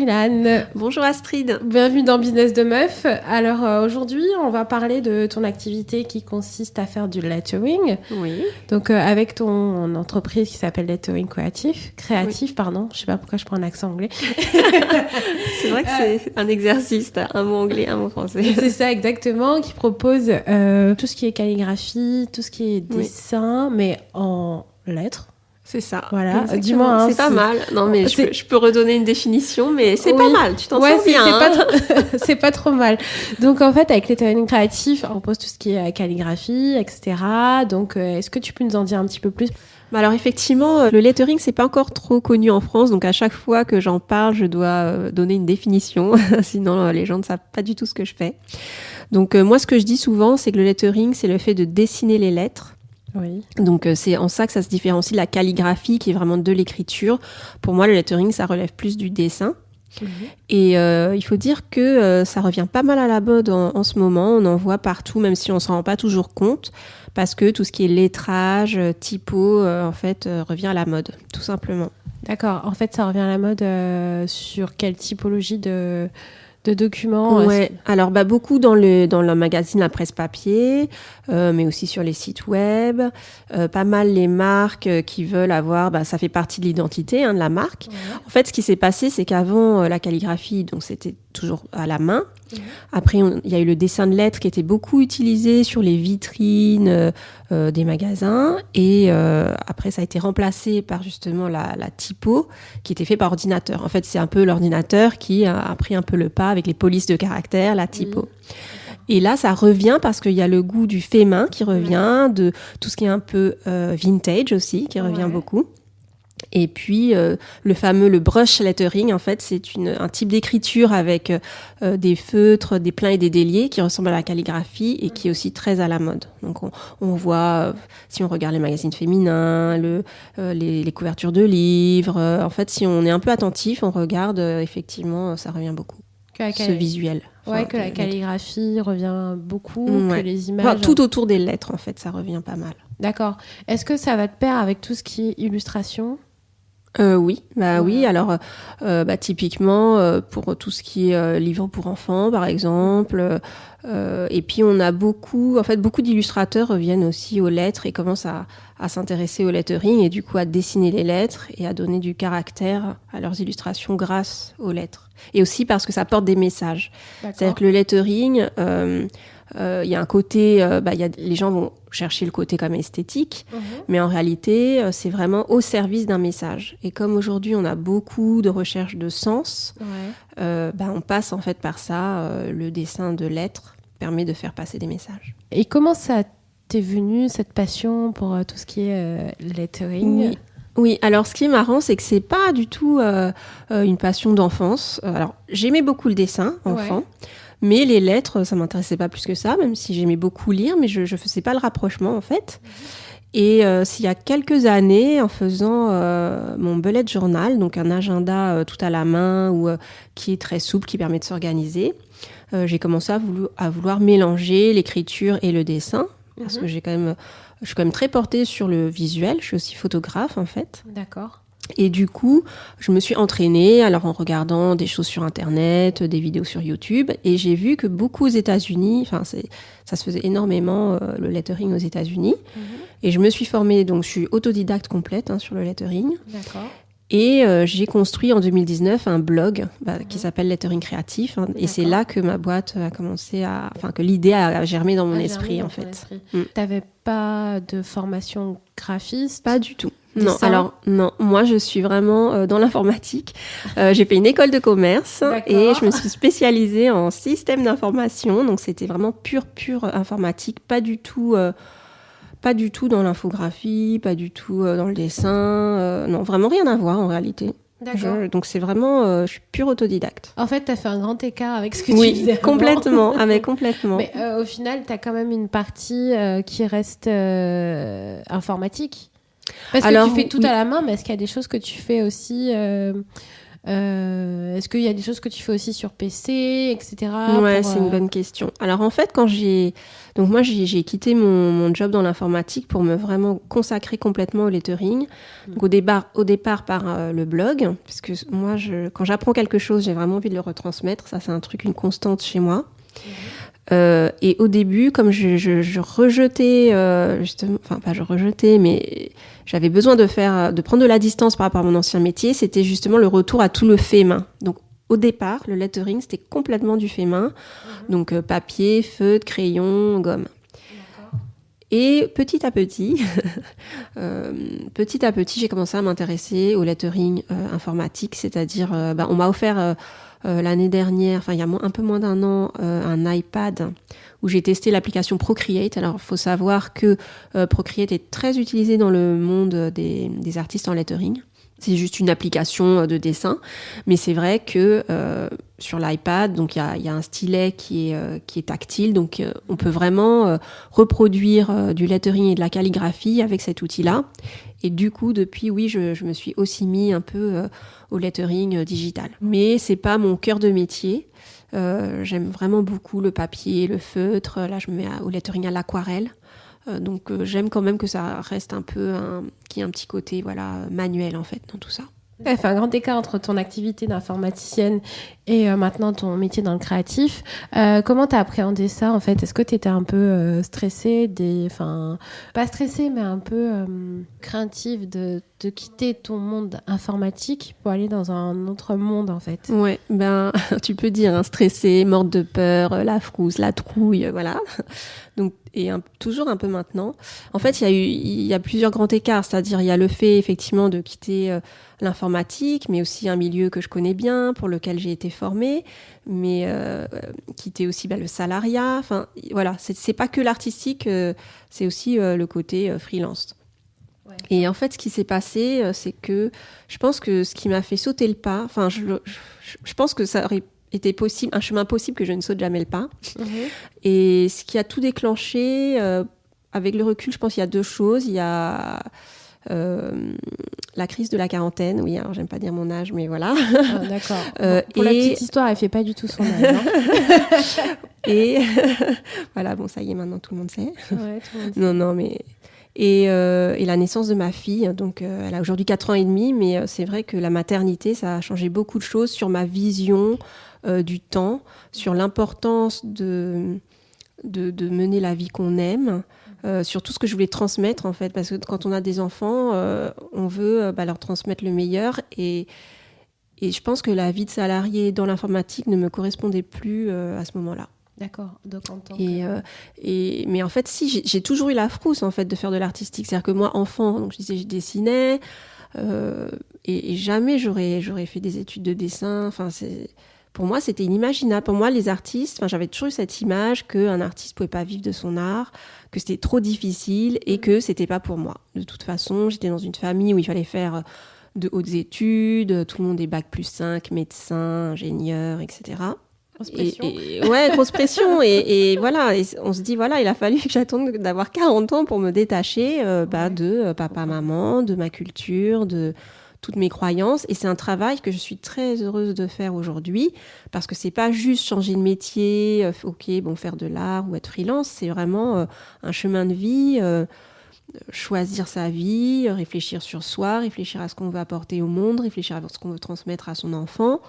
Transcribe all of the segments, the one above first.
Ilan. Bonjour Astrid. Bienvenue dans Business de Meuf. Alors aujourd'hui, on va parler de ton activité qui consiste à faire du lettering. Oui. Donc avec ton entreprise qui s'appelle Lettering Créatif, Oui. pardon. Je sais pas pourquoi je prends un accent anglais. C'est vrai que c'est un exercice, t'as un mot anglais, un mot français. C'est ça exactement, qui propose tout ce qui est calligraphie, tout ce qui est dessin, mais en lettres. C'est ça. Voilà. Exactement. Dis-moi. Hein, c'est pas mal. Non, mais je peux redonner une définition, mais c'est pas mal. Tu t'en sors bien. C'est pas trop mal. Donc, en fait, avec Lettering Créatif, on propose tout ce qui est calligraphie, etc. Donc, est-ce que tu peux nous en dire un petit peu plus ? Alors, effectivement, le lettering, c'est pas encore trop connu en France. Donc, à chaque fois que j'en parle, je dois donner une définition. Sinon, les gens ne savent pas du tout ce que je fais. Donc, moi, ce que je dis souvent, c'est que le lettering, c'est le fait de dessiner les lettres. Oui. Donc c'est en ça que ça se différencie de la calligraphie qui est vraiment de l'écriture. Pour moi, le lettering, ça relève plus du dessin. Mmh. Et il faut dire que ça revient pas mal à la mode en ce moment. On en voit partout, même si on s'en rend pas toujours compte, parce que tout ce qui est lettrage, typo, en fait, revient à la mode, tout simplement. D'accord. En fait, ça revient à la mode sur quelle typologie de documents? Ouais. Alors beaucoup dans le magazine La Presse Papier, mais aussi sur les sites web, pas mal les marques qui veulent avoir, ça fait partie de l'identité de la marque. Ouais. En fait, ce qui s'est passé, c'est qu'avant la calligraphie, donc c'était toujours à la main. Après, il y a eu le dessin de lettres qui était beaucoup utilisé sur les vitrines des magasins. Et après, ça a été remplacé par justement la typo qui était fait par ordinateur. En fait, c'est un peu l'ordinateur qui a pris un peu le pas avec les polices de caractère, la typo. Et là, ça revient parce qu'il y a le goût du fait main qui revient, de tout ce qui est un peu vintage aussi, qui revient beaucoup. Et puis, le brush lettering, en fait, c'est un type d'écriture avec des feutres, des pleins et des déliés qui ressemble à la calligraphie et qui est aussi très à la mode. Donc, on voit, si on regarde les magazines féminins, les couvertures de livres, en fait, si on est un peu attentif, on regarde, effectivement, ça revient beaucoup. Ce visuel. Ouais, que la calligraphie revient beaucoup, que les images... Enfin, tout autour des lettres, en fait, ça revient pas mal. D'accord. Est-ce que ça va de pair avec tout ce qui est illustration ? Oui, oui. Alors, typiquement, pour tout ce qui est livre pour enfants, par exemple. Et puis, on a beaucoup d'illustrateurs reviennent aussi aux lettres et commencent à s'intéresser au lettering et du coup à dessiner les lettres et à donner du caractère à leurs illustrations grâce aux lettres. Et aussi parce que ça porte des messages. D'accord. C'est-à-dire que le lettering... il y a un côté, les gens vont chercher le côté comme esthétique, mais en réalité, c'est vraiment au service d'un message. Et comme aujourd'hui, on a beaucoup de recherches de sens, on passe en fait par ça. Le dessin de lettres permet de faire passer des messages. Et comment ça t'est venu, cette passion pour tout ce qui est lettering ? Oui, alors ce qui est marrant, c'est que c'est pas du tout une passion d'enfance. Alors, j'aimais beaucoup le dessin, enfant. Mais les lettres, ça m'intéressait pas plus que ça, même si j'aimais beaucoup lire, mais je faisais pas le rapprochement, en fait. Et s'il y a quelques années, en faisant mon bullet journal, donc un agenda tout à la main, qui est très souple, qui permet de s'organiser, j'ai commencé à vouloir mélanger l'écriture et le dessin, parce que je suis quand même très portée sur le visuel. Je suis aussi photographe, en fait. D'accord. Et du coup, je me suis entraînée en regardant des choses sur Internet, des vidéos sur YouTube. Et j'ai vu que beaucoup aux États-Unis, ça se faisait énormément, le lettering aux États-Unis. Et je me suis formée, donc je suis autodidacte complète sur le lettering. D'accord. Et j'ai construit en 2019 un blog qui s'appelle Lettering Créatif. Et c'est là que ma boîte a commencé que l'idée a germé dans mon esprit, en fait. T'avais pas de formation graphiste ? Pas du tout. Non, moi je suis vraiment dans l'informatique. J'ai fait une école de commerce et je me suis spécialisée en système d'information. Donc c'était vraiment pure informatique, pas du tout dans l'infographie, pas du tout dans le dessin. Non, vraiment rien à voir en réalité. D'accord. Donc c'est vraiment, je suis pure autodidacte. En fait, tu as fait un grand écart avec ce que tu faisais avant. Complètement. Mais complètement. Mais au final, tu as quand même une partie qui reste informatique. Parce que tu fais tout à la main, mais est-ce qu'il y a des choses que tu fais aussi Est-ce qu'il y a des choses que tu fais aussi sur PC, etc. Ouais, c'est une bonne question. Alors en fait, donc moi j'ai quitté mon job dans l'informatique pour me vraiment consacrer complètement au lettering. Donc au départ par le blog, parce que moi quand j'apprends quelque chose, j'ai vraiment envie de le retransmettre. Ça, c'est un truc, une constante chez moi. Et au début, comme je rejetais justement, enfin pas je rejetais, mais j'avais besoin de prendre de la distance par rapport à mon ancien métier, c'était justement le retour à tout le fait main. Donc au départ, le lettering, c'était complètement du fait main, donc papier, feutre, crayon, gomme. Et petit à petit, j'ai commencé à m'intéresser au lettering informatique, c'est-à-dire, on m'a offert l'année dernière, enfin il y a un peu moins d'un an, un iPad où j'ai testé l'application Procreate. Alors il faut savoir que Procreate est très utilisé dans le monde des artistes en lettering. C'est juste une application de dessin, mais c'est vrai que sur l'iPad, donc il y a un stylet qui est tactile, donc on peut vraiment reproduire du lettering et de la calligraphie avec cet outil-là. Et du coup, depuis, oui, je me suis aussi mis un peu au lettering digital. Mais c'est pas mon cœur de métier. J'aime vraiment beaucoup le papier, le feutre. Là, je me mets au lettering à l'aquarelle. Donc j'aime quand même que ça reste un peu qu'il y ait un petit côté manuel en fait dans tout ça. Ça fait un grand écart entre ton activité d'informaticienne et maintenant ton métier dans le créatif. Comment t'as appréhendé ça en fait ? Est-ce que t'étais un peu stressée, pas stressée mais un peu craintive de quitter ton monde informatique pour aller dans un autre monde en fait ? Ouais, tu peux dire stressée, morte de peur, la frousse, la trouille, voilà. Donc toujours un peu maintenant. En fait, il y a plusieurs grands écarts, c'est-à-dire il y a le fait effectivement de quitter l'informatique, mais aussi un milieu que je connais bien, pour lequel j'ai été formée, mais quitter aussi le salariat. Enfin, voilà, c'est pas que l'artistique, c'est aussi le côté freelance. Ouais. Et en fait, ce qui s'est passé, c'est que je pense que ce qui m'a fait sauter le pas, enfin, je pense que ça aurait été possible, un chemin possible que je ne saute jamais le pas. Et ce qui a tout déclenché, avec le recul, je pense qu'il y a deux choses. Il y a la crise de la quarantaine. Oui, alors j'aime pas dire mon âge, mais voilà. Ah, d'accord. Pour la petite histoire, elle fait pas du tout son âge. Hein. Et voilà, bon, ça y est, maintenant tout le monde sait. Ouais, tout le monde sait. Non, mais... Et la naissance de ma fille, donc elle a aujourd'hui 4 ans et demi, mais c'est vrai que la maternité, ça a changé beaucoup de choses sur ma vision du temps, sur l'importance de mener la vie qu'on aime, sur tout ce que je voulais transmettre en fait, parce que quand on a des enfants, on veut leur transmettre le meilleur, et je pense que la vie de salarié dans l'informatique ne me correspondait plus à ce moment-là. D'accord, donc en tant mais en fait, si, j'ai toujours eu la frousse en fait de faire de l'artistique. C'est-à-dire que moi, enfant, donc je dessinais, et jamais j'aurais fait des études de dessin. Enfin, pour moi, c'était inimaginable. Pour moi, les artistes, enfin, j'avais toujours eu cette image qu'un artiste pouvait pas vivre de son art, que c'était trop difficile et que c'était pas pour moi. De toute façon, j'étais dans une famille où il fallait faire de hautes études, tout le monde est bac+5, médecin, ingénieur, etc. Grosse pression. Ouais, grosse pression. Et voilà, et on se dit, voilà, il a fallu que j'attende d'avoir 40 ans pour me détacher de papa-maman, de ma culture, de toutes mes croyances. Et c'est un travail que je suis très heureuse de faire aujourd'hui, parce que c'est pas juste changer de métier, faire de l'art ou être freelance, c'est vraiment un chemin de vie, choisir sa vie, réfléchir sur soi, réfléchir à ce qu'on veut apporter au monde, réfléchir à ce qu'on veut transmettre à son enfant.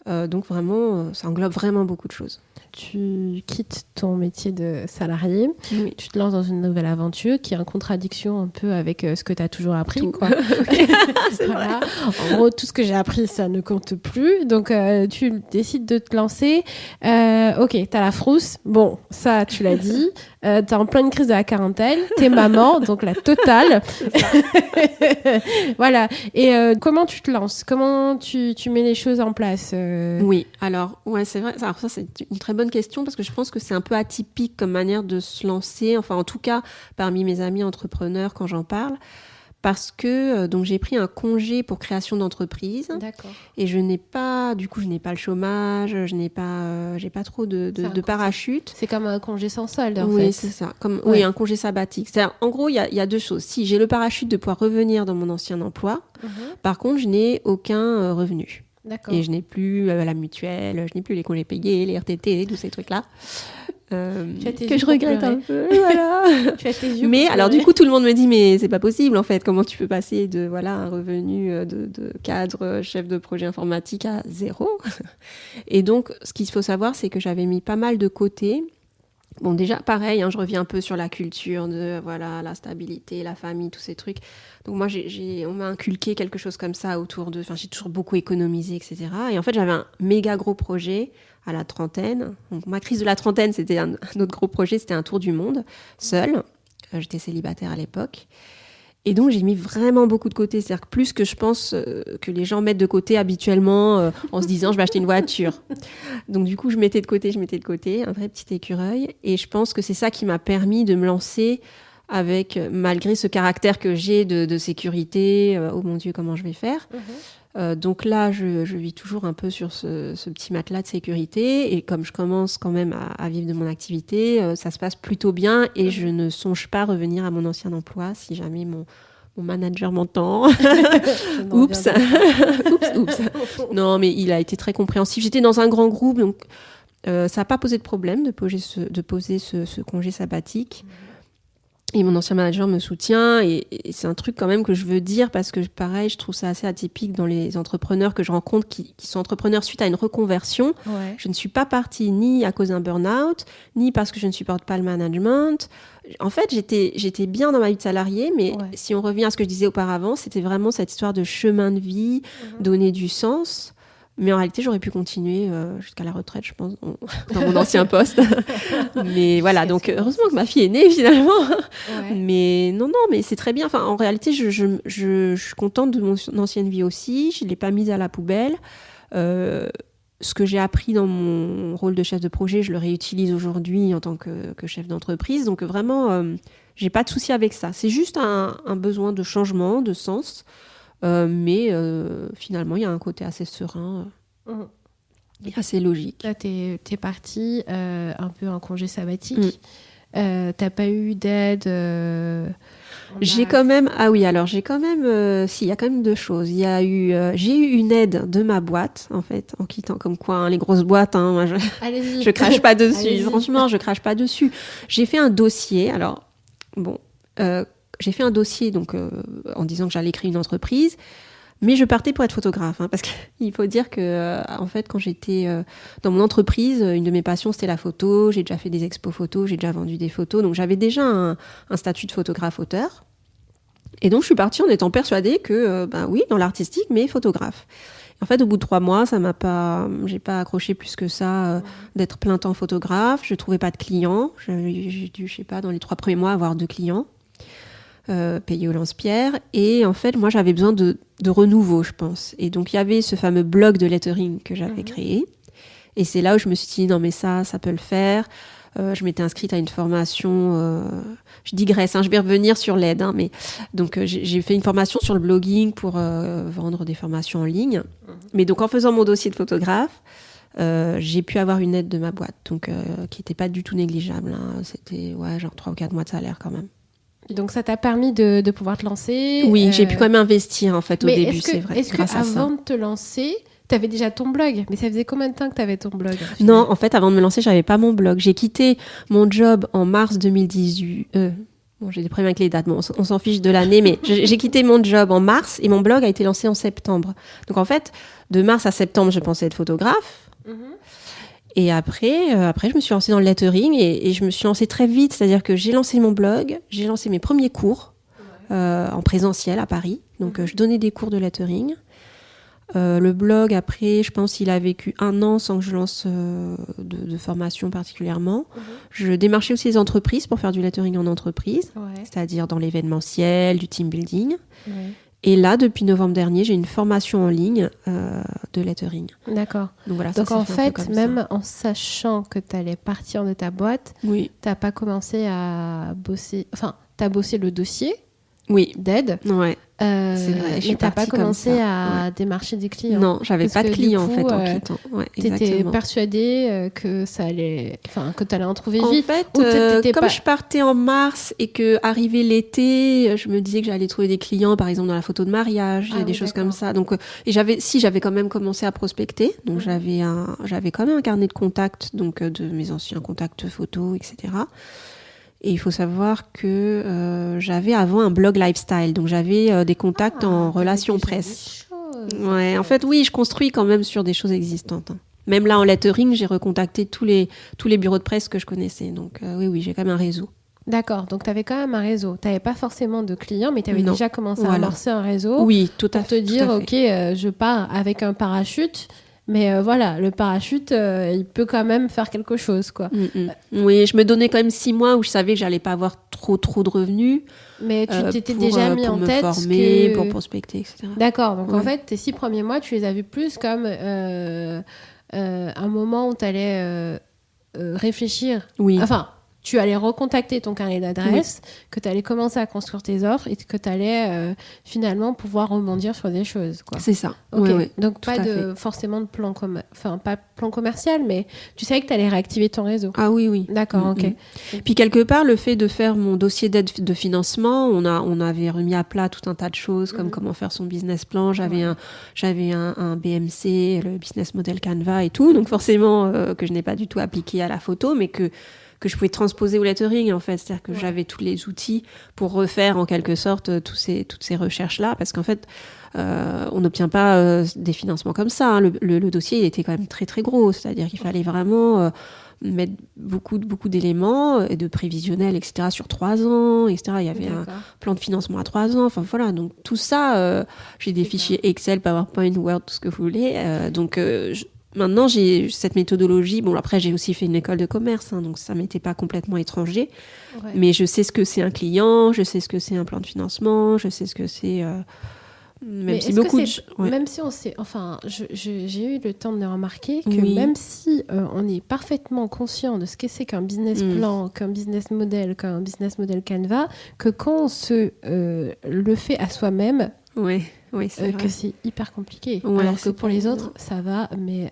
Donc vraiment, ça englobe vraiment beaucoup de choses. Tu quittes ton métier de salarié, oui. Tu te lances dans une nouvelle aventure qui est en contradiction un peu avec ce que tu as toujours appris. Quoi. Voilà. En gros, tout ce que j'ai appris, ça ne compte plus. Donc, tu décides de te lancer. Ok, t'as la frousse. Bon, ça, tu l'as dit. T'es en pleine crise de la quarantaine. T'es maman, donc la totale. Voilà. Et comment tu te lances ? Comment tu mets les choses en place Oui, alors, ouais, c'est vrai. Alors, ça, c'est une très bonne question, parce que je pense que c'est un peu atypique comme manière de se lancer. Enfin, en tout cas, parmi mes amis entrepreneurs, quand j'en parle. Parce que donc j'ai pris un congé pour création d'entreprise. D'accord. Et je n'ai pas le chômage, j'ai pas trop de parachute. C'est comme un congé sans solde en fait. Oui, c'est ça. Oui, un congé sabbatique. C'est-à-dire, en gros, il y a deux choses. Si j'ai le parachute de pouvoir revenir dans mon ancien emploi, par contre, je n'ai aucun revenu. D'accord. Et je n'ai plus la mutuelle, je n'ai plus les congés payés, les RTT, tous ces trucs-là. Que je regrette un peu, voilà. Mais alors du coup tout le monde me dit mais c'est pas possible en fait, comment tu peux passer de un revenu de cadre chef de projet informatique à 0. Et donc ce qu'il faut savoir c'est que j'avais mis pas mal de côté. Bon déjà pareil, je reviens un peu sur la culture de la stabilité, la famille, tous ces trucs. Donc moi on m'a inculqué quelque chose comme ça autour de, j'ai toujours beaucoup économisé, etc. Et en fait j'avais un méga gros projet à la trentaine. Donc, ma crise de la trentaine, c'était un autre gros projet, c'était un tour du monde, seul. J'étais célibataire à l'époque. Et donc, j'ai mis vraiment beaucoup de côté. C'est-à-dire que plus que je pense que les gens mettent de côté habituellement en se disant « je vais acheter une voiture ». Donc, du coup, je mettais de côté, un vrai petit écureuil. Et je pense que c'est ça qui m'a permis de me lancer avec, malgré ce caractère que j'ai de sécurité, oh mon Dieu, comment je vais faire donc là, je vis toujours un peu sur ce petit matelas de sécurité. Et comme je commence quand même à vivre de mon activité, ça se passe plutôt bien. Et je ne songe pas revenir à mon ancien emploi si jamais mon manager m'entend. Oups. Oups. Non, mais il a été très compréhensif. J'étais dans un grand groupe, donc ça n'a pas posé de problème de poser ce congé sabbatique. Et mon ancien manager me soutient et c'est un truc quand même que je veux dire parce que pareil, je trouve ça assez atypique dans les entrepreneurs que je rencontre qui sont entrepreneurs suite à une reconversion. Ouais. Je ne suis pas partie ni à cause d'un burn-out, ni parce que je ne supporte pas le management. En fait, j'étais bien dans ma vie de salarié, mais si on revient à ce que je disais auparavant, c'était vraiment cette histoire de chemin de vie, donner du sens. Mais en réalité, j'aurais pu continuer jusqu'à la retraite, je pense, dans mon ancien poste. Mais voilà, donc heureusement que ma fille est née finalement. Ouais. Mais non, mais c'est très bien. Enfin, en réalité, je suis contente de mon ancienne vie aussi. Je ne l'ai pas mise à la poubelle. Ce que j'ai appris dans mon rôle de chef de projet, je le réutilise aujourd'hui en tant que chef d'entreprise. Donc vraiment, j'ai pas de souci avec ça. C'est juste un besoin de changement, de sens. Mais finalement, il y a un côté assez serein et assez logique. Là, t'es partie un peu en congé sabbatique. T'as pas eu d'aide J'ai quand même... Ah oui, alors j'ai quand même... si, il y a quand même deux choses. J'ai eu une aide de ma boîte, en fait, en quittant comme quoi, les grosses boîtes, moi, je crache pas dessus. Franchement, je crache pas dessus. J'ai fait un dossier. Alors, bon... j'ai fait un dossier donc, en disant que j'allais créer une entreprise, mais je partais pour être photographe. Parce qu'il faut dire que, en fait, quand j'étais dans mon entreprise, une de mes passions, c'était la photo. J'ai déjà fait des expos photos, j'ai déjà vendu des photos. Donc, j'avais déjà un statut de photographe-auteur. Et donc, je suis partie en étant persuadée que, oui, dans l'artistique, mais photographe. En fait, au bout de 3 mois, j'ai pas accroché plus que ça d'être plein temps photographe. Je trouvais pas de clients. J'ai dû, je sais pas, dans les 3 premiers mois, avoir 2 clients. Payé au lance-pierre. Et en fait, moi, j'avais besoin de renouveau, je pense. Et donc, il y avait ce fameux blog de lettering que j'avais créé. Et c'est là où je me suis dit, non, mais ça peut le faire. Je m'étais inscrite à une formation... je digresse, je vais revenir sur l'aide. Mais donc, j'ai fait une formation sur le blogging pour vendre des formations en ligne. Mais donc, en faisant mon dossier de photographe, j'ai pu avoir une aide de ma boîte, donc qui n'était pas du tout négligeable. C'était genre 3 ou 4 mois de salaire quand même. Donc ça t'a permis de pouvoir te lancer. Oui, j'ai pu quand même investir en fait au début, c'est vrai. Est-ce qu'avant de te lancer, t'avais déjà ton blog? Mais ça faisait combien de temps que t'avais ton blog? Non, en fait, avant de me lancer, j'avais pas mon blog. J'ai quitté mon job en mars 2018. Bon, j'ai des problèmes avec les dates, bon, on s'en fiche de l'année, mais j'ai quitté mon job en mars et mon blog a été lancé en septembre. Donc en fait, de mars à septembre, je pensais être photographe. Et après, je me suis lancée dans le lettering et je me suis lancée très vite. C'est-à-dire que j'ai lancé mon blog, j'ai lancé mes premiers cours en présentiel à Paris. Donc, je donnais des cours de lettering. Le blog, après, je pense qu'il a vécu 1 an sans que je lance de formation particulièrement. Je démarchais aussi les entreprises pour faire du lettering en entreprise, c'est-à-dire dans l'événementiel, du team building. Et là, depuis novembre dernier, j'ai une formation en ligne de lettering. D'accord. Donc, voilà, donc en fait, même en sachant que tu allais partir de ta boîte, tu n'as pas commencé à bosser... Enfin, tu as bossé le dossier, d'aide. Ouais. C'est vrai, mais t'as pas commencé à démarcher des clients. Non, j'avais pas de clients en fait en quittant. Ouais, t'étais persuadée que ça allait, que t'allais en trouver vite. En fait, comme je partais en mars et que arrivait l'été, je me disais que j'allais trouver des clients, par exemple dans la photo de mariage, des choses comme ça. Donc, et j'avais quand même commencé à prospecter. Donc j'avais quand même un carnet de contacts, donc de mes anciens contacts photos, etc. Et il faut savoir que j'avais avant un blog lifestyle, donc j'avais des contacts en relation presse. Ouais, en fait, oui, je construis quand même sur des choses existantes. Hein. Même là, en lettering, j'ai recontacté tous les bureaux de presse que je connaissais. Donc oui, j'ai quand même un réseau. D'accord, donc tu avais quand même un réseau. Tu n'avais pas forcément de clients, mais tu avais déjà commencé à amorcer un réseau. Oui, tout à fait. Pour te dire, ok, je pars avec un parachute. Mais voilà, le parachute, il peut quand même faire quelque chose, quoi. Oui, je me donnais quand même 6 mois où je savais que j'allais pas avoir trop de revenus. Mais tu t'étais déjà mis en tête pour me former, pour prospecter, etc. D'accord, donc en fait, tes 6 premiers mois, tu les as vus plus comme un moment où tu allais réfléchir. Oui. Enfin, tu allais recontacter ton carnet d'adresse, que tu allais commencer à construire tes offres et que tu allais finalement pouvoir rebondir sur des choses, quoi. C'est ça. Okay. Oui, donc pas forcément de plan pas plan commercial, mais tu savais que tu allais réactiver ton réseau. Ah oui. D'accord, ok. Puis quelque part, le fait de faire mon dossier d'aide de financement, on avait remis à plat tout un tas de choses, comme comment faire son business plan. J'avais un BMC, le Business Model Canva et tout, donc forcément que je n'ai pas du tout appliqué à la photo, mais que je pouvais transposer au lettering, en fait. C'est-à-dire que j'avais tous les outils pour refaire, en quelque sorte, toutes ces recherches-là. Parce qu'en fait, on n'obtient pas des financements comme ça. Hein. Le dossier, il était quand même très, très gros. C'est-à-dire qu'il fallait vraiment mettre beaucoup d'éléments et de prévisionnels, etc., sur 3 ans, etc. Il y avait un plan de financement à 3 ans. Enfin, voilà. Donc, tout ça, j'ai des fichiers Excel, PowerPoint, Word, tout ce que vous voulez. Maintenant, j'ai cette méthodologie. Bon, après, j'ai aussi fait une école de commerce, hein, donc ça m'était pas complètement étranger. Ouais. Mais je sais ce que c'est un client, je sais ce que c'est un plan de financement, je sais ce que c'est... Même si on sait... Enfin, j'ai eu le temps de remarquer que même si on est parfaitement conscient de ce que c'est qu'un business plan, qu'un business model Canva, que quand on se le fait à soi-même... Oui, c'est vrai. Que c'est hyper compliqué. Alors que pour les autres, ça va, mais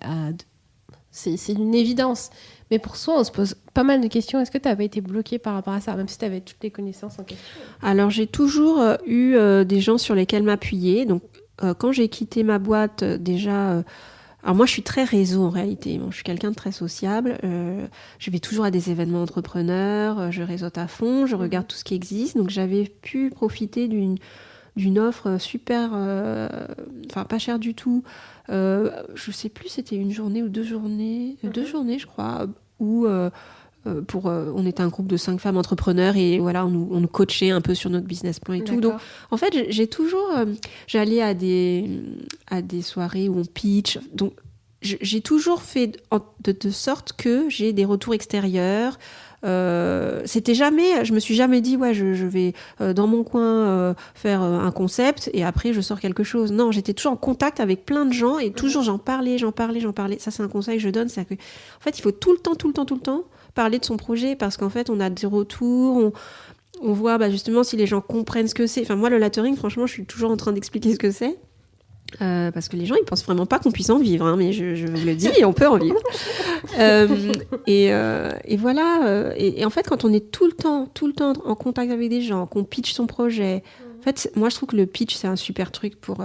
c'est une évidence. Mais pour soi, on se pose pas mal de questions. Est-ce que tu avais été bloquée par rapport à ça, même si tu avais toutes les connaissances en question? Alors, j'ai toujours eu des gens sur lesquels m'appuyer. Donc, quand j'ai quitté ma boîte, déjà... alors moi, je suis très réseau en réalité. Bon, je suis quelqu'un de très sociable. Je vais toujours à des événements entrepreneurs. Je réseaute à fond. Je regarde tout ce qui existe. Donc, j'avais pu profiter d'une offre super, pas chère du tout. Je sais plus, c'était 1 journée ou 2 journées, 2 journées, je crois, où on était un groupe de 5 femmes entrepreneurs et voilà, on nous coachait un peu sur notre business plan et tout. Donc, en fait, j'ai toujours, j'allais à des soirées où on pitch. Donc, j'ai toujours fait de sorte que j'ai des retours extérieurs. C'était jamais, je me suis jamais dit je vais dans mon coin faire un concept et après je sors quelque chose. Non, j'étais toujours en contact avec plein de gens et toujours j'en parlais. Ça, c'est un conseil que je donne, c'est que en fait il faut tout le temps parler de son projet parce qu'en fait on a des retours, on voit justement si les gens comprennent ce que c'est. Enfin moi le lettering, franchement, je suis toujours en train d'expliquer ce que c'est. Parce que les gens ils pensent vraiment pas qu'on puisse en vivre, hein, mais je vous le dis, et on peut en vivre. Et voilà. Et en fait, quand on est tout le temps en contact avec des gens, qu'on pitch son projet, en fait, moi je trouve que le pitch c'est un super truc pour.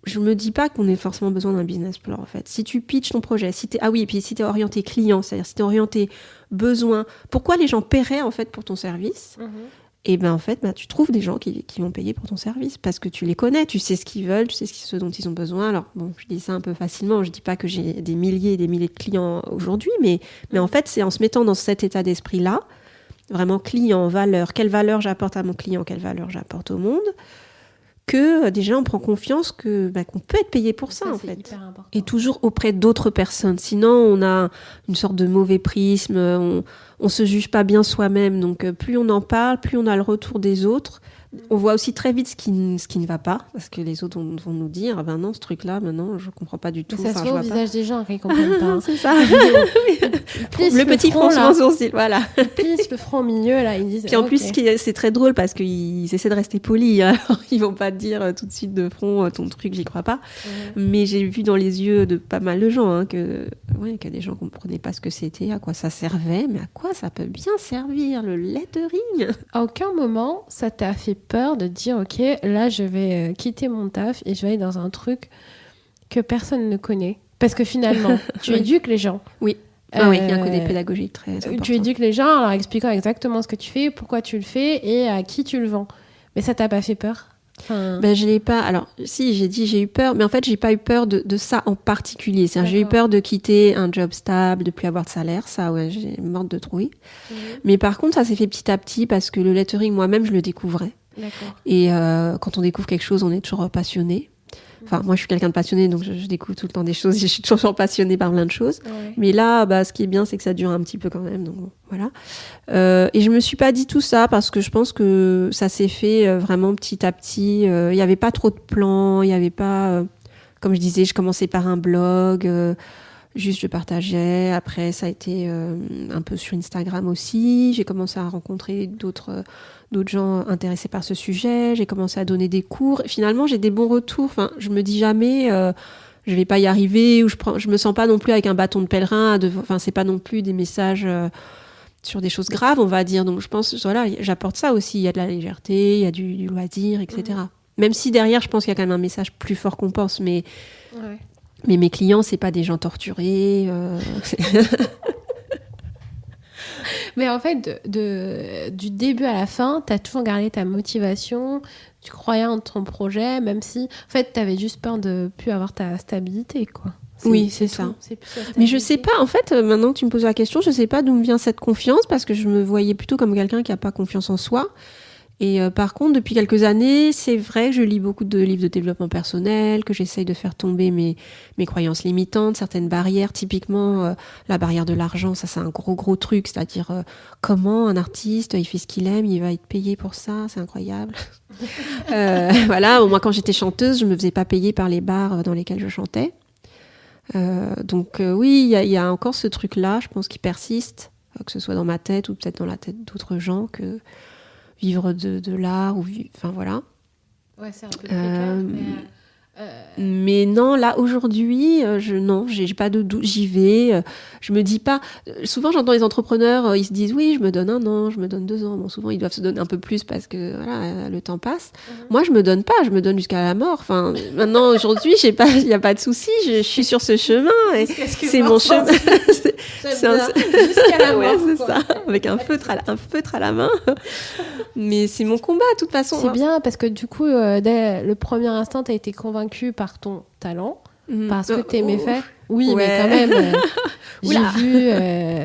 Je me dis pas qu'on ait forcément besoin d'un business plan en fait. Si tu pitches ton projet, et puis si t'es orienté client, c'est-à-dire si t'es orienté besoin, pourquoi les gens paieraient en fait pour ton service? Et en fait, tu trouves des gens qui vont payer pour ton service parce que tu les connais, tu sais ce qu'ils veulent, tu sais ce dont ils ont besoin. Alors, bon, je dis ça un peu facilement, je dis pas que j'ai des milliers et des milliers de clients aujourd'hui, mais en fait, c'est en se mettant dans cet état d'esprit-là, vraiment client, valeur, quelle valeur j'apporte à mon client, quelle valeur j'apporte au monde, que déjà on prend confiance qu'on peut être payé pour ça en fait. Et toujours auprès d'autres personnes. Sinon, on a une sorte de mauvais prisme, on se juge pas bien soi-même. Donc plus on en parle, plus on a le retour des autres, On voit aussi très vite ce qui ne va pas, parce que les autres vont nous dire, ah ben non, ce truc-là, maintenant, je comprends pas du tout. Ça se voit au visage des gens qui comprennent pas. C'est ça. Le petit froncement sourcil, voilà. Ils plissent le front au milieu, là, ils disent... Puis en plus, c'est très drôle, parce qu'ils essaient de rester polis. Hein. Ils vont pas te dire tout de suite de front, ton truc, j'y crois pas. Mais j'ai vu dans les yeux de pas mal de gens qu'il y a des gens qui comprenaient pas ce que c'était, à quoi ça servait, mais à quoi ça peut bien servir, le lettering. À aucun moment, ça t'a fait peur de dire, ok, là, je vais quitter mon taf et je vais aller dans un truc que personne ne connaît. Parce que finalement, tu éduques les gens. Oui. Oui, il y a un côté pédagogique très important. Tu éduques les gens en leur expliquant exactement ce que tu fais, pourquoi tu le fais et à qui tu le vends. Mais ça t'a pas fait peur? Je l'ai pas. Alors, si, j'ai eu peur, mais en fait, j'ai pas eu peur de ça en particulier. J'ai eu peur de quitter un job stable, de plus avoir de salaire. Ça, ouais, j'ai morte de trouille. Mais par contre, ça s'est fait petit à petit parce que le lettering, moi-même, je le découvrais. D'accord. Et quand on découvre quelque chose, on est toujours passionné. Enfin, moi, je suis quelqu'un de passionné, donc je découvre tout le temps des choses. Je suis toujours passionnée par plein de choses. Ouais. Mais là, ce qui est bien, c'est que ça dure un petit peu quand même. Donc, voilà. Et je me suis pas dit tout ça parce que je pense que ça s'est fait vraiment petit à petit. Il y avait pas trop de plans. Il y avait pas... comme je disais, je commençais par un blog. Juste, je partageais. Après, ça a été un peu sur Instagram aussi. J'ai commencé à rencontrer d'autres gens intéressés par ce sujet. J'ai commencé à donner des cours. Et finalement, j'ai des bons retours. Enfin, je me dis jamais, je vais pas y arriver, ou je me sens pas non plus avec un bâton de pèlerin. Enfin, c'est pas non plus des messages sur des choses graves, on va dire. Donc, je pense, voilà, j'apporte ça aussi. Il y a de la légèreté, il y a du loisir, etc. Même si derrière, je pense qu'il y a quand même un message plus fort qu'on pense, mais... Ouais. Mais mes clients, c'est pas des gens torturés. Mais en fait, du début à la fin, tu as toujours gardé ta motivation, tu croyais en ton projet, même si, en fait, tu avais juste peur de plus avoir ta stabilité, quoi. Oui, c'est ça. Mais je sais pas, en fait, maintenant que tu me poses la question, je sais pas d'où me vient cette confiance, parce que je me voyais plutôt comme quelqu'un qui a pas confiance en soi. Et par contre, depuis quelques années, c'est vrai que je lis beaucoup de livres de développement personnel, que j'essaye de faire tomber mes croyances limitantes, certaines barrières. Typiquement, la barrière de l'argent, ça c'est un gros truc. C'est-à-dire, comment un artiste, il fait ce qu'il aime, il va être payé pour ça, c'est incroyable. Voilà, moi quand j'étais chanteuse, je me faisais pas payer par les bars dans lesquels je chantais. Donc oui, il y a encore ce truc-là, je pense, qui persiste, que ce soit dans ma tête ou peut-être dans la tête d'autres gens, que... vivre de l'art, enfin voilà. Ouais, c'est un peu précaire, mais non, là, aujourd'hui, j'ai pas de doute, j'y vais. Je me dis pas... Souvent, j'entends les entrepreneurs, ils se disent, oui, je me donne 1 an, je me donne 2 ans. Bon, souvent, ils doivent se donner un peu plus parce que, voilà, le temps passe. Moi, je me donne pas, je me donne jusqu'à la mort. Enfin, maintenant, aujourd'hui, il y a pas de souci, je suis sur ce chemin. Et c'est mon chemin. Jusqu'à la mort. Ouais, c'est ça, avec un feutre à la main. Mais c'est mon combat, de toute façon. C'est bien, parce que du coup, dès le premier instant, tu as été convaincue par ton talent, parce que tu aimais faire. Oui, ouais. Mais quand même,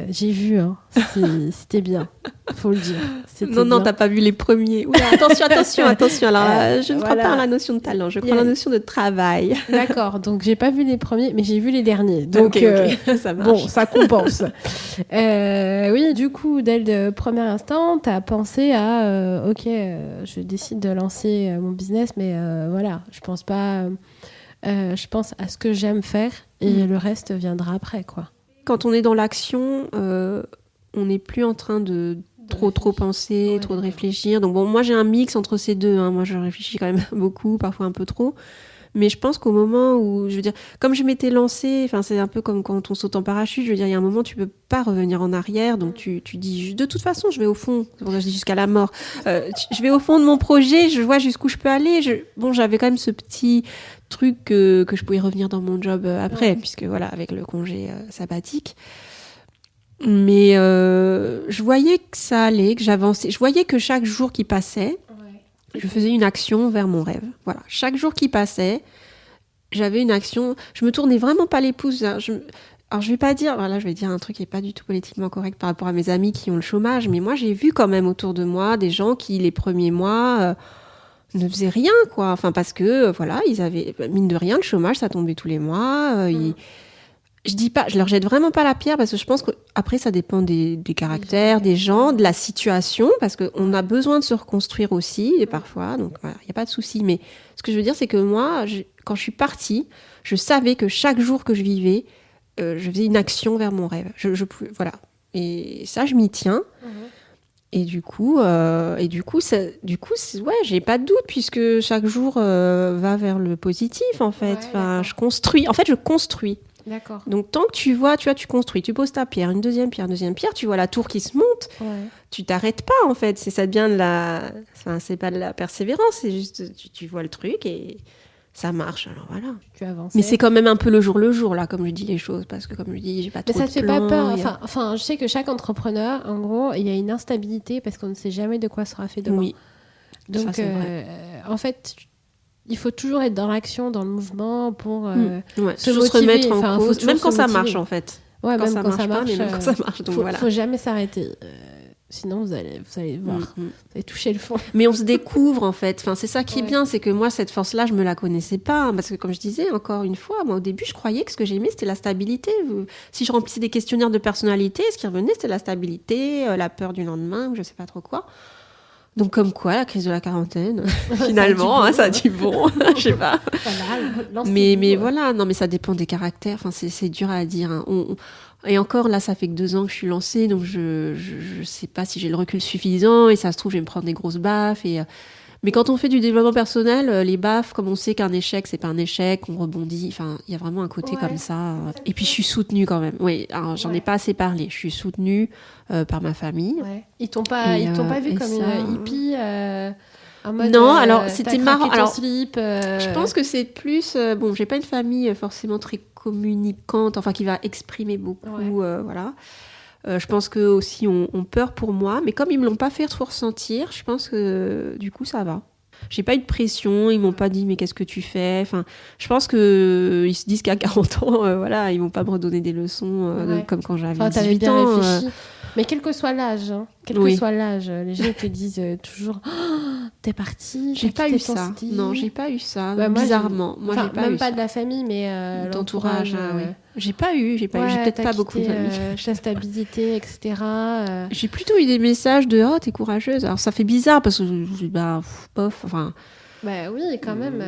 j'ai vu, hein. C'était bien, faut le dire. Non, t'as pas vu les premiers. Oula, attention. Alors, je ne crois pas à la notion de talent, je crois à la notion de travail. D'accord, donc j'ai pas vu les premiers, mais j'ai vu les derniers. Donc, okay. Ça marche. Bon, ça compense. Oui, du coup, dès le premier instant, t'as pensé à, je décide de lancer mon business, mais voilà, je pense pas... je pense à ce que j'aime faire et le reste viendra après, quoi. Quand on est dans l'action, on n'est plus en train de trop penser, trop de réfléchir. Donc bon, moi j'ai un mix entre ces deux. Hein. Moi je réfléchis quand même beaucoup, parfois un peu trop. Mais je pense qu'au moment où, je veux dire, comme je m'étais lancée, enfin c'est un peu comme quand on saute en parachute. Je veux dire, il y a un moment tu peux pas revenir en arrière. Donc tu dis, de toute façon, je vais au fond. C'est pour ça que je dis jusqu'à la mort. Je vais au fond de mon projet. Je vois jusqu'où je peux aller. J'avais quand même ce petit truc que je pouvais revenir dans mon job après, puisque voilà, avec le congé sabbatique. Mais je voyais que ça allait, que j'avançais. Je voyais que chaque jour qui passait, je faisais une action vers mon rêve. Voilà, chaque jour qui passait, j'avais une action. Je me tournais vraiment pas les pouces. Alors je vais pas dire, voilà, je vais dire un truc qui est pas du tout politiquement correct par rapport à mes amis qui ont le chômage, mais moi j'ai vu quand même autour de moi des gens qui les premiers mois ne faisaient rien, quoi. Enfin parce que voilà, ils avaient, mine de rien, le chômage ça tombait tous les mois. je leur jette vraiment pas la pierre parce que je pense qu'après, ça dépend des caractères, des gens, de la situation, parce qu'on a besoin de se reconstruire aussi, et parfois, donc il n'y a pas de souci. Mais ce que je veux dire, c'est que moi, quand je suis partie, je savais que chaque jour que je vivais, je faisais une action vers mon rêve. Voilà. Et ça, je m'y tiens. Et du coup, j'ai pas de doute puisque chaque jour va vers le positif, en fait. Enfin, je construis. En fait, je construis. D'accord. Donc, tant que tu construis, tu poses ta pierre, une deuxième pierre, tu vois la tour qui se monte, tu t'arrêtes pas, en fait. Ça devient c'est pas de la persévérance, c'est juste, tu vois le truc et ça marche, alors voilà. Tu avances. Mais c'est quand même un peu le jour, là, comme je dis les choses, parce que comme je dis, j'ai pas trop de plan. Mais ça te fait pas peur, enfin, je sais que chaque entrepreneur, en gros, il y a une instabilité parce qu'on ne sait jamais de quoi sera fait demain. Oui. Donc, ça, en fait, il faut toujours être dans l'action, dans le mouvement pour toujours se remettre en cause, même quand ça marche en fait. Ouais, même quand ça marche, même quand ça marche. Donc voilà. Faut jamais s'arrêter. Sinon, vous allez voir, vous allez toucher le fond. Mais on se découvre en fait. Enfin, c'est ça qui est bien, c'est que moi cette force-là, je me la connaissais pas, parce que comme je disais encore une fois, moi au début, je croyais que ce que j'aimais c'était la stabilité. Si je remplissais des questionnaires de personnalité, ce qui revenait c'était la stabilité, la peur du lendemain, ou je sais pas trop quoi. Donc comme quoi, la crise de la quarantaine, finalement, ça a du bon, je sais pas. Voilà, mais voilà, non mais ça dépend des caractères, enfin, c'est dur à dire. Hein. Et encore, là, ça fait que 2 ans que je suis lancée, donc je sais pas si j'ai le recul suffisant, et ça se trouve, je vais me prendre des grosses baffes. Mais quand on fait du développement personnel, les baffes, comme on sait qu'un échec, c'est pas un échec, on rebondit, enfin, il y a vraiment un côté comme ça. Et puis, je suis soutenue quand même. Oui, alors, j'en ai pas assez parlé. Je suis soutenue par ma famille. Ouais. Ils t'ont pas vu comme une hippie en mode, non, alors, c'était marrant. Alors, slip, je pense que c'est plus... bon, j'ai pas une famille forcément très communicante, enfin, qui va exprimer beaucoup, voilà. Je pense qu'eux aussi ont peur pour moi, mais comme ils me l'ont pas fait trop ressentir, je pense que du coup ça va. J'ai pas eu de pression, ils m'ont pas dit mais qu'est-ce que tu fais. Enfin, je pense que ils se disent qu'à 40 ans, voilà, ils vont pas me redonner des leçons comme quand j'avais 18 bien ans. Réfléchi. Mais quel que soit l'âge, que soit l'âge, les gens te disent toujours t'es partie. J'ai pas eu ça. Non, j'ai pas eu ça. Bizarrement, moi j'ai pas même eu pas ça. de la famille, mais l'entourage. J'ai pas eu. J'ai peut-être pas beaucoup d'amis. Ta stabilité, etc. J'ai plutôt eu des messages de t'es courageuse. Alors ça fait bizarre parce que bof. Enfin. Bah oui, quand même,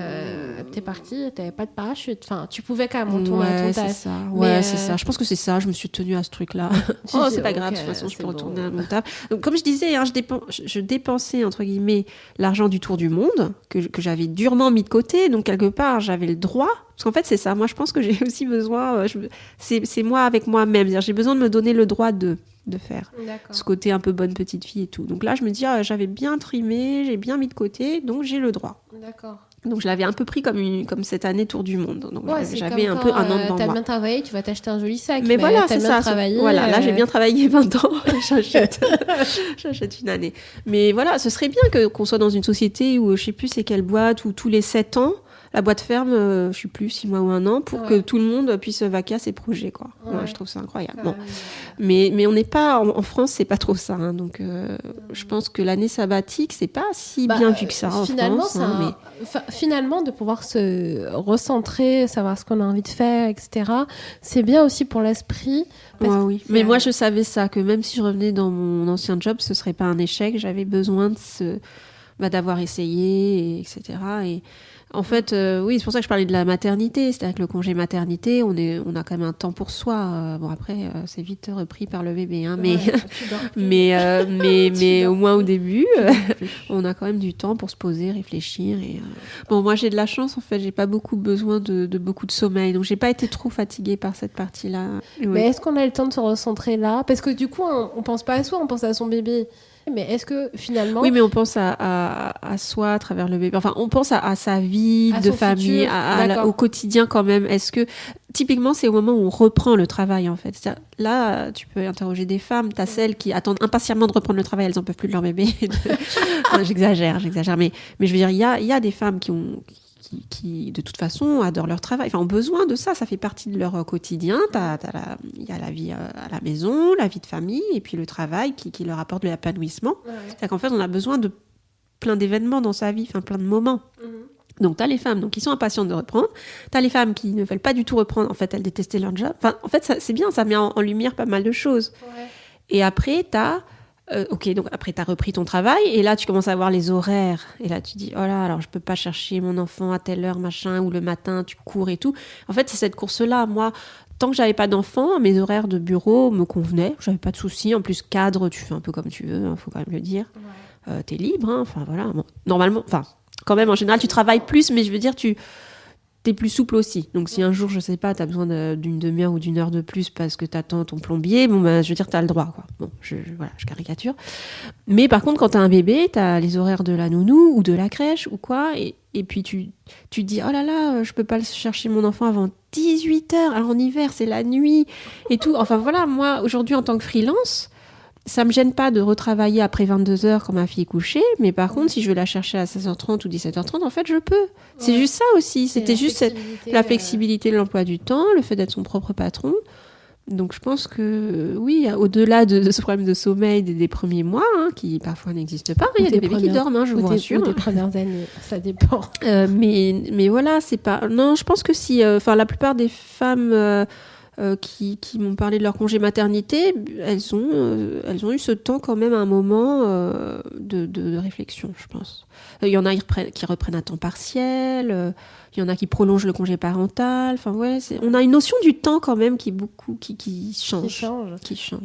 t'es partie, t'avais pas de parachute. Enfin, tu pouvais quand même retourner à ton taf. C'est ça. Je pense que c'est ça. Je me suis tenue à ce truc-là. C'est pas grave. De toute façon, je peux retourner à mon taf. Donc, comme je disais, je dépensais, entre guillemets, l'argent du tour du monde que j'avais durement mis de côté. Donc, quelque part, j'avais le droit. Parce qu'en fait, c'est ça. Moi, je pense que j'ai aussi besoin... c'est moi avec moi-même. C'est-à-dire, j'ai besoin de me donner le droit de faire. D'accord. Ce côté un peu bonne petite fille et tout. Donc là, je me dis, j'avais bien trimé, j'ai bien mis de côté, donc j'ai le droit. D'accord. Donc je l'avais un peu pris comme cette année tour du monde. Donc j'avais un peu un an devant moi. T'as bien travaillé, tu vas t'acheter un joli sac. Mais voilà, c'est ça. Voilà, là j'ai bien bien travaillé 20 ans, j'achète une année. Mais voilà, ce serait bien qu'on soit dans une société où je sais plus c'est quelle boîte, où tous les 7 ans, la boîte ferme, je sais plus, 6 mois ou 1 an, pour que tout le monde puisse vaquer à ses projets, quoi. Ouais, je trouve ça incroyable. Bon. Mais on n'est pas... En France, c'est pas trop ça. Hein, donc, je pense que l'année sabbatique, c'est pas si bien vu que ça en France. Finalement, de pouvoir se recentrer, savoir ce qu'on a envie de faire, etc., c'est bien aussi pour l'esprit. Oui. Mais moi, je savais ça, que même si je revenais dans mon ancien job, ce serait pas un échec. J'avais besoin d'avoir essayé, etc. Et en fait, oui, c'est pour ça que je parlais de la maternité. C'est-à-dire que le congé maternité, on a quand même un temps pour soi. Bon, après, c'est vite repris par le bébé. Hein, mais au moins au début, on a quand même du temps pour se poser, réfléchir. Bon, moi, j'ai de la chance, en fait. J'ai pas beaucoup besoin de beaucoup de sommeil. Donc, j'ai pas été trop fatiguée par cette partie-là. Oui. Mais est-ce qu'on a le temps de se recentrer là ? Parce que du coup, on pense pas à soi, on pense à son bébé. Mais est-ce que finalement... Oui, mais on pense à soi à travers le bébé. Enfin, on pense à sa vie de famille, au quotidien quand même. Est-ce que... Typiquement, c'est au moment où on reprend le travail, en fait. C'est-à-dire, là, tu peux interroger des femmes. T'as celles qui attendent impatiemment de reprendre le travail. Elles en peuvent plus de leur bébé. Non, j'exagère. Mais je veux dire, il y a des femmes qui, de toute façon, adorent leur travail, enfin, ont besoin de ça, ça fait partie de leur quotidien. Il y a la vie à la maison, la vie de famille, et puis le travail qui leur apporte de l'épanouissement. Ouais. C'est-à-dire qu'en fait, on a besoin de plein d'événements dans sa vie, enfin, plein de moments. Donc, tu as les femmes qui sont impatientes de reprendre. Tu as les femmes qui ne veulent pas du tout reprendre. En fait, elles détestaient leur job. Enfin, en fait, c'est bien, ça met en lumière pas mal de choses. Ouais. Et après, tu as... donc après, tu as repris ton travail. Et là, tu commences à voir les horaires. Et là, tu dis, oh là, alors je peux pas chercher mon enfant à telle heure, machin, ou le matin, tu cours et tout. En fait, c'est cette course-là. Moi, tant que j'avais pas d'enfant, mes horaires de bureau me convenaient. J'avais pas de soucis. En plus, cadre, tu fais un peu comme tu veux. Faut quand même le dire. Ouais. T'es libre. Enfin, voilà. Bon, normalement... Enfin, quand même, en général, tu travailles plus, mais je veux dire, t'es plus souple aussi. Donc, si un jour, je sais pas, t'as besoin d'une demi-heure ou d'une heure de plus parce que t'attends ton plombier, bon, je veux dire, t'as le droit, quoi. Bon, voilà, je caricature. Mais par contre, quand t'as un bébé, t'as les horaires de la nounou ou de la crèche ou quoi, et puis tu te dis, oh là là, je peux pas chercher mon enfant avant 18h. Alors, en hiver, c'est la nuit et tout. Enfin, voilà, moi, aujourd'hui, en tant que freelance, ça me gêne pas de retravailler après 22h quand ma fille est couchée, mais par contre, si je veux la chercher à 16h30 ou 17h30, en fait, je peux. C'est juste ça aussi. C'était juste la flexibilité de l'emploi du temps, le fait d'être son propre patron. Donc, je pense que, oui, au-delà de ce problème de sommeil des premiers mois, qui parfois n'existe pas, il y a des bébés qui dorment, je vous rassure. Ou des premières années, ça dépend. Mais voilà, c'est pas... Non, je pense que si... la plupart des femmes... qui m'ont parlé de leur congé maternité, elles ont eu ce temps quand même à un moment de réflexion, je pense. Il y en a qui reprennent à temps partiel, il y en a qui prolongent le congé parental. Enfin, ouais, on a une notion du temps quand même qui change.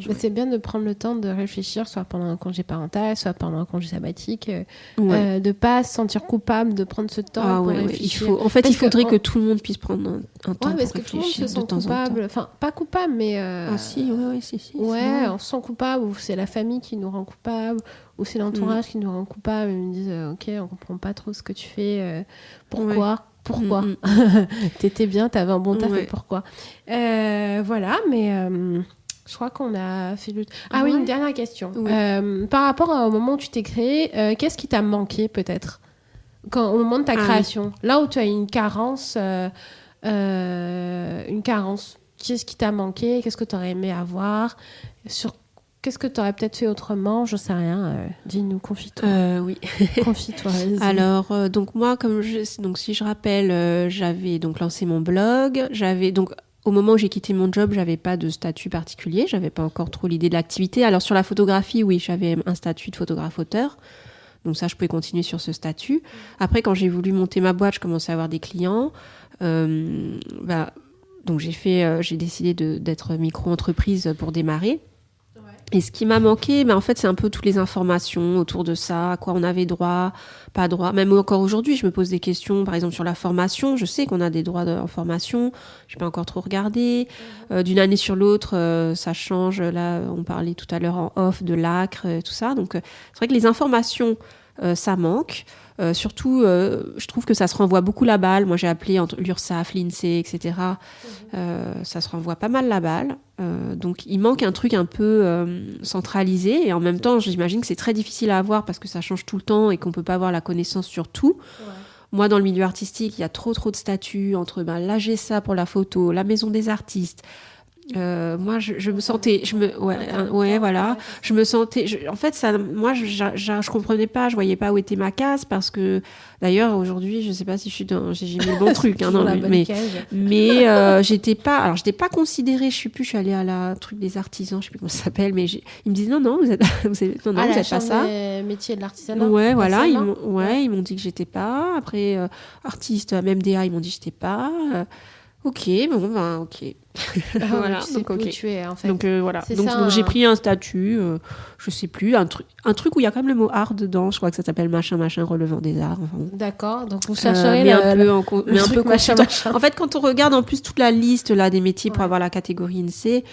Mais c'est bien de prendre le temps de réfléchir, soit pendant un congé parental, soit pendant un congé sabbatique, de ne pas se sentir coupable de prendre ce temps pour réfléchir. Il faudrait que tout le monde puisse prendre un temps pour réfléchir tout le monde se sent coupable. Enfin, pas coupable, mais... si. Ouais, on se sent coupable, ou c'est la famille qui nous rend coupable, ou c'est l'entourage qui nous rend coupable. Ils me disent, ok, on comprend pas trop ce que tu fais, pourquoi T'étais bien, t'avais un bon taf, mais pourquoi Voilà, mais je crois qu'on a fait le... oui, une dernière question. Par rapport au moment où tu t'es créée, qu'est-ce qui t'a manqué peut-être au moment de ta création, là où tu as une carence, qu'est-ce qui t'a manqué, qu'est-ce que tu aurais aimé avoir, qu'est-ce que tu aurais peut-être fait autrement, je sais rien, dis-nous, confie-toi. Oui. Confie-toi, vas-y. Alors, donc moi, si je rappelle, j'avais donc lancé mon blog, donc au moment où j'ai quitté mon job, j'avais pas de statut particulier, j'avais pas encore trop l'idée de l'activité. Alors sur la photographie, oui, j'avais un statut de photographe-auteur. Donc ça, je pouvais continuer sur ce statut. Après, quand j'ai voulu monter ma boîte, je commençais à avoir des clients. Donc j'ai décidé d'être micro-entreprise pour démarrer. Et ce qui m'a manqué, en fait, c'est un peu toutes les informations autour de ça, à quoi on avait droit, pas droit. Même encore aujourd'hui, je me pose des questions, par exemple sur la formation. Je sais qu'on a des droits en formation, je n'ai pas encore trop regardé. D'une année sur l'autre, ça change. Là, on parlait tout à l'heure en off de l'ACRE, tout ça. Donc, c'est vrai que les informations, ça manque. Surtout, je trouve que ça se renvoie beaucoup la balle. Moi, j'ai appelé entre l'URSSAF, l'INSEE, etc. Ça se renvoie pas mal la balle. Donc, il manque un truc un peu centralisé. Et en même temps, j'imagine que c'est très difficile à avoir parce que ça change tout le temps et qu'on peut pas avoir la connaissance sur tout. Ouais. Moi, dans le milieu artistique, il y a trop de statuts entre l'AGESA pour la photo, la Maison des artistes. Moi, je me sentais, voilà, je me sentais, en fait, ça, moi, je comprenais pas, je voyais pas où était ma case parce que, d'ailleurs, aujourd'hui, je sais pas si j'ai mis le bon truc, mais j'étais pas considérée, je suis allée à la truc des artisans, je sais plus comment ça s'appelle, mais ils me disent non, vous êtes pas ça. Métier de l'artisanat. Ouais, voilà, ils m'ont dit que j'étais pas. Après, artiste à MMDA, ils m'ont dit que j'étais pas. Ok. Voilà, tu sais plus où tu es en fait. Donc voilà. Donc j'ai pris un statut, je sais plus, un truc où il y a quand même le mot art dedans. Je crois que ça s'appelle machin relevant des arts. Enfin, d'accord. Donc vous chercherez mais un peu machin. En fait, quand on regarde en plus toute la liste là des métiers pour avoir la catégorie INSEE,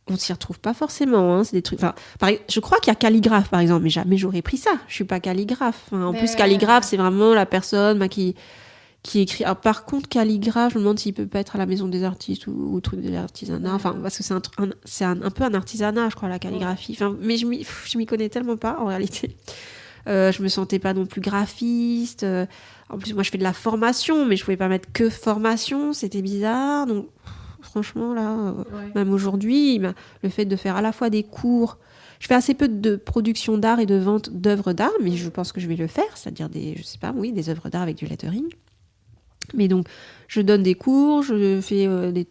on s'y retrouve pas forcément. C'est des trucs. Enfin, je crois qu'il y a calligraphe par exemple, mais jamais j'aurais pris ça. Je suis pas calligraphe. En plus, calligraphe, c'est vraiment la personne qui écrit. Alors, par contre, calligraphe, je me demande s'il peut pas être à la Maison des artistes ou au truc de l'artisanat. Enfin, parce que c'est un peu un artisanat, je crois, la calligraphie. Enfin, mais je m'y connais tellement pas, en réalité. Je me sentais pas non plus graphiste. En plus, moi, je fais de la formation, mais je pouvais pas mettre que formation. C'était bizarre. Donc, franchement, là, même aujourd'hui, le fait de faire à la fois des cours Je fais assez peu de production d'art et de vente d'œuvres d'art, mais je pense que je vais le faire, c'est-à-dire des œuvres d'art avec du lettering. Mais donc, je donne des cours, je fais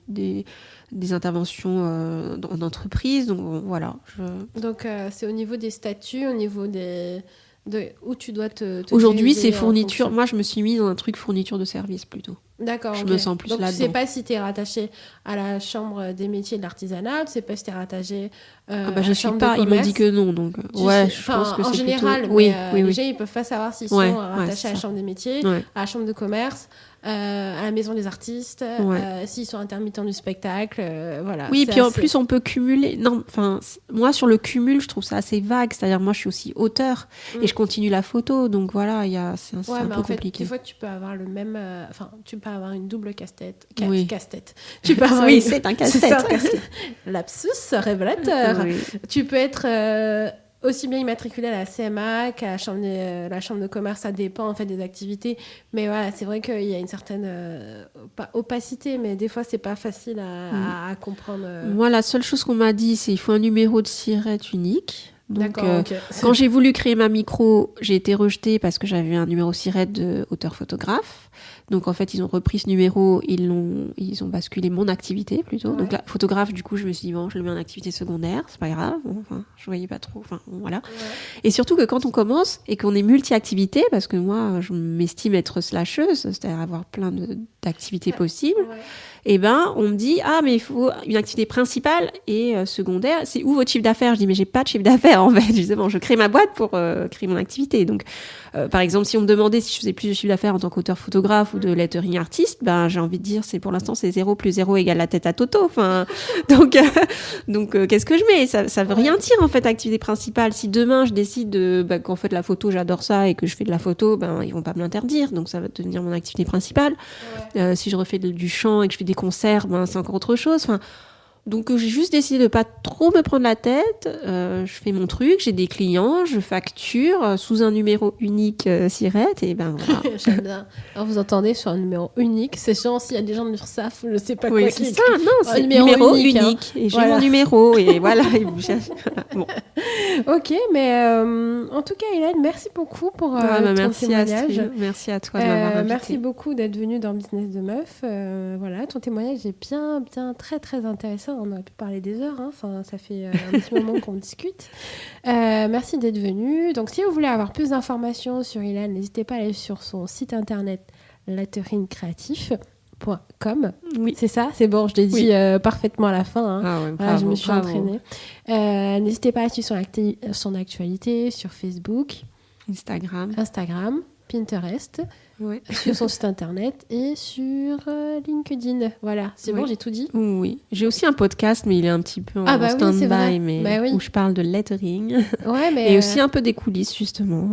des interventions en entreprise, donc voilà. Donc, c'est au niveau des statuts, au niveau où tu dois te Aujourd'hui, c'est fourniture. Moi, je me suis mise dans un truc fourniture de service plutôt. D'accord. Je me sens plus là-dedans. Donc, tu sais pas si tu es rattaché à la chambre des métiers de l'artisanat, tu sais pas si tu es rattaché à la chambre de commerce. Il me dit que non, donc je pense que c'est en général, plutôt... les gens, ils peuvent pas savoir s'ils sont rattachés à la chambre des métiers, à la chambre de commerce, à la maison des artistes, s'ils sont intermittents du spectacle, voilà. Oui, puis en plus, on peut cumuler. Non, enfin, moi, sur le cumul, je trouve ça assez vague. C'est-à-dire, moi, je suis aussi auteur et je continue la photo, donc voilà, c'est un peu compliqué. Des fois, tu peux avoir le même... tu peux avoir une double casse-tête. Casse-tête. Tu peux avoir c'est un casse-tête. Lapsus révélateur. Oui. Tu peux être aussi bien immatriculé à la CMA qu'à la chambre de commerce. Ça dépend en fait des activités. Mais voilà, c'est vrai qu'il y a une certaine pas opacité, mais des fois, c'est pas facile à comprendre. Moi, la seule chose qu'on m'a dit, c'est qu'il faut un numéro de SIRET unique. Donc, d'accord, quand j'ai voulu créer ma micro, j'ai été rejetée parce que j'avais un numéro SIRET de auteur-photographe. Donc, en fait, ils ont repris ce numéro, ils ont basculé mon activité plutôt. Ouais. Donc, là, photographe, du coup, je me suis dit, bon, je le mets en activité secondaire, c'est pas grave. Bon, enfin, je voyais pas trop. Enfin, bon, voilà. Ouais. Et surtout que quand on commence et qu'on est multi-activité, parce que moi, je m'estime être slasheuse, c'est-à-dire avoir plein d'activités possibles. Ouais. Et on me dit, mais il faut une activité principale et secondaire. C'est où votre chiffre d'affaires ? Je dis, mais j'ai pas de chiffre d'affaires, en fait. Justement, je crée ma boîte pour créer mon activité. Donc, par exemple, si on me demandait si je faisais plus de chiffre d'affaires en tant qu'auteur photographe ou de lettering artiste, j'ai envie de dire, pour l'instant, c'est 0 plus 0 égale la tête à Toto. Enfin, donc, qu'est-ce que je mets ? Ça veut rien dire, en fait, activité principale. Si demain, je décide qu'en fait, la photo, j'adore ça et que je fais de la photo, ils vont pas me l'interdire. Donc, ça va devenir mon activité principale. Ouais. Si je refais du chant et que je fais des concerts, c'est encore autre chose. Enfin, donc j'ai juste décidé de pas trop me prendre la tête. Je fais mon truc, j'ai des clients, je facture sous un numéro unique SIRET et voilà. J'aime bien. Alors vous entendez sur un numéro unique, c'est genre s'il y a des gens de l'URSSAF, je sais pas quoi. Oui, c'est ça. Non, c'est numéro unique. Hein. Et j'ai mon numéro et voilà. Bon. Ok, mais en tout cas, Hélène, merci beaucoup pour ton témoignage. Merci à toi de m'avoir invitée. Merci beaucoup d'être venue dans Business de Meuf. Voilà, ton témoignage est bien, très, très intéressant. On aurait pu parler des heures. Enfin, ça fait un petit moment qu'on discute. Merci d'être venue. Donc, si vous voulez avoir plus d'informations sur Hélène, n'hésitez pas à aller sur son site internet letteringcreatif.com. Oui. C'est ça, c'est bon, je l'ai dit parfaitement à la fin. Hein. Ah ouais, voilà, je me suis entraînée. N'hésitez pas à suivre son actualité sur Facebook, Instagram, Pinterest, sur son site internet et sur LinkedIn. Voilà, c'est bon, j'ai tout dit. Oui, j'ai aussi un podcast, mais il est un petit peu en stand-by, où je parle de lettering. Ouais, mais et aussi un peu des coulisses, justement.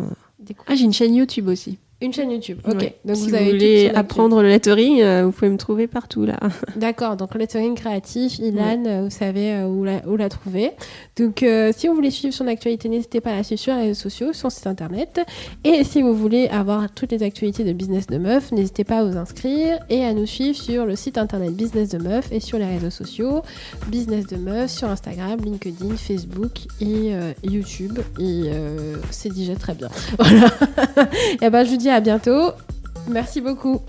J'ai une chaîne YouTube aussi. Une chaîne YouTube, ok. Ouais. Donc si vous voulez apprendre le lettering, vous pouvez me trouver partout là. D'accord, donc lettering créatif, Ilan, vous savez où la trouver. Donc si vous voulez suivre son actualité, n'hésitez pas à la suivre sur les réseaux sociaux, sur son site internet. Et si vous voulez avoir toutes les actualités de Business de Meuf, n'hésitez pas à vous inscrire et à nous suivre sur le site internet Business de Meuf et sur les réseaux sociaux Business de Meuf sur Instagram, LinkedIn, Facebook et YouTube. Et c'est déjà très bien. Voilà. Et je vous dis à bientôt. Merci beaucoup.